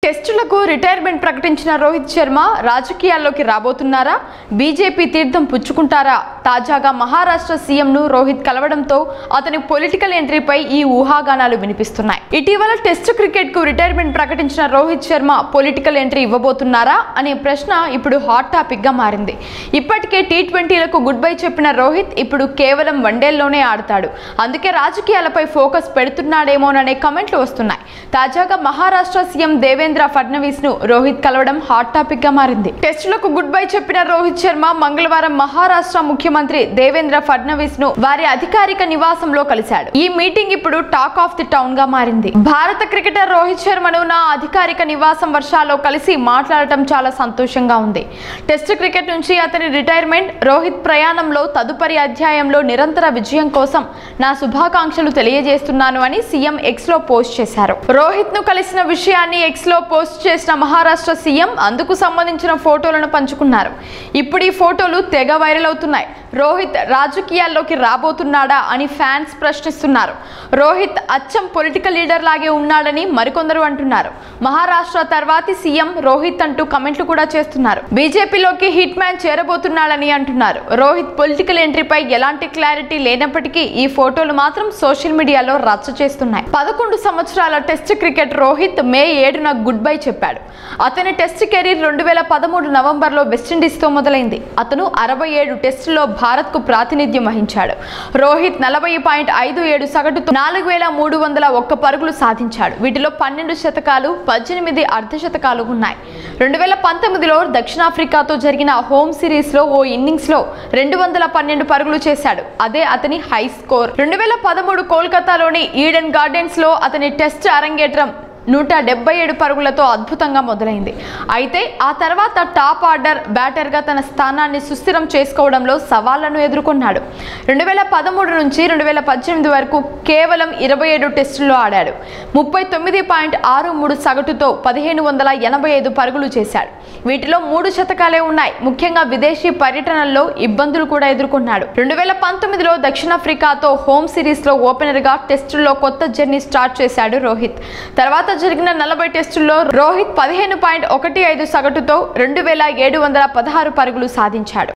టెస్టులకు retirement ప్రకటించిన రోహిత్ శర్మ రాజకీయాల్లోకి రాబోతున్నారా? BJP తీర్థం పుచ్చుకుంటారా? తాజాగా మహారాష్ట్ర సీఎంను రోహిత్ కలవడంతో అతని పొలిటికల్ ఎంట్రీపై ఈ ఊహాగానాలు వినిపిస్తున్నాయి. ఇటీవల టెస్టు క్రికెట్కు రిటైర్మెంట్ ప్రకటించిన రోహిత్ శర్మ పొలిటికల్ ఎంట్రీ ఇవ్వబోతున్నారా అనే ప్రశ్న ఇప్పుడు హాట్ టాపిక్గా మారింది. ఇప్పటికే టీ20లకు గుడ్ బై చెప్పిన రోహిత్ ఇప్పుడు కేవలం వన్డేల్లోనే ఆడతాడు. అందుకే రాజకీయాలపై ఫోకస్ పెడుతున్నాడేమోననే కమెంట్లు వస్తున్నాయి. తాజాగా మహారాష్ట్ర సీఎం దేవేంద్ర ఫడ్నవీస్ ను రోహిత్ కలవడం హాట్ టాపిక్ గా మారింది. టెస్టులకు గుడ్ బై చెప్పిన రోహిత్ శర్మ మంగళవారం మహారాష్ట్ర ముఖ్యమంత్రి దేవేంద్ర ఫడ్నవీస్ ను వారి అధికారిక నివాసంలో కలిశాడు. ఈ మీటింగ్ ఇప్పుడు టాక్ ఆఫ్ ది టౌన్ గా మారింది. భారత క్రికెటర్ రోహిత్ శర్మను నా అధికారిక నివాసం వర్షాలో కలిసి మాట్లాడటం చాలా సంతోషంగా ఉంది. టెస్టు క్రికెట్ నుంచి అతని రిటైర్మెంట్, రోహిత్ ప్రయాణంలో తదుపరి అధ్యాయంలో నిరంతర విజయం కోసం నా శుభాకాంక్షలు తెలియజేస్తున్నాను అని సీఎం ఎక్స్ లో పోస్ట్ చేశారు. రోహిత్ ను కలిసిన విషయాన్ని ఎక్స్ లో పోస్ట్ చేసిన మహారాష్ట్ర సీఎం అందుకు సంబంధించిన ఫోటోలను పంచుకున్నారు. ఇప్పుడు ఈ ఫోటోలు తెగ వైరల్ అవుతున్నాయి. రోహిత్ రాజకీయాల్లోకి రాబోతున్నాడా అని ఫ్యాన్స్ ప్రశ్నిస్తున్నారు. రోహిత్ అచ్చం పొలిటికల్ లీడర్ లాగే ఉన్నాడని మరికొందరు అంటున్నారు. మహారాష్ట్ర తర్వాతి సీఎం రోహిత్ అంటూ కమెంట్లు కూడా చేస్తున్నారు. బీజేపీలోకి హిట్ మ్యాన్ చేరబోతున్నాడని అంటున్నారు. రోహిత్ పొలిటికల్ ఎంట్రీపై ఎలాంటి క్లారిటీ లేనప్పటికీ ఈ ఫోటోలు మాత్రం సోషల్ మీడియాలో రచ్చ చేస్తున్నాయి. 11 సంవత్సరాల టెస్ట్ క్రికెట్ రోహిత్ మే 7న గుడ్ బై చెప్పాడు. అతని టెస్ట్ కెరీర్ 2013 నవంబర్లో వెస్టిండీస్తో మొదలైంది. అతను 67 టెస్టుల్లో భారత్కు ప్రాతినిధ్యం వహించాడు. రోహిత్ 40.57 సగటుతో 4301 పరుగులు సాధించాడు. వీటిలో 12 శతకాలు, 18 అర్ధశతకాలు ఉన్నాయి. 2019లో దక్షిణాఫ్రికాతో జరిగిన హోమ్ సిరీస్లో ఓ ఇన్నింగ్స్లో 212 పరుగులు చేశాడు. అదే అతని హై స్కోర్. 2013 కోల్కతాలోని ఈడెన్ గార్డెన్స్లో అతని టెస్ట్ అరంగేట్రం 177 పరుగులతో అద్భుతంగా మొదలైంది. అయితే ఆ తర్వాత టాప్ ఆర్డర్ బ్యాటర్గా తన స్థానాన్ని సుస్థిరం చేసుకోవడంలో సవాళ్లను ఎదుర్కొన్నాడు. 2013 నుంచి 2018 వరకు కేవలం 27 టెస్టుల్లో ఆడాడు. 39.63 సగటుతో 1585 పరుగులు చేశాడు. వీటిలో 3 శతకాలే ఉన్నాయి. ముఖ్యంగా విదేశీ పర్యటనల్లో ఇబ్బందులు కూడా ఎదుర్కొన్నాడు. 2019లో దక్షిణాఫ్రికాతో హోమ్ సిరీస్లో ఓపెనర్గా టెస్టుల్లో కొత్త జర్నీ స్టార్ట్ చేశాడు రోహిత్. తర్వాత జరిగిన 40 టెస్టుల్లో రోహిత్ 15.15 సగటుతో 2716 పరుగులు సాధించాడు.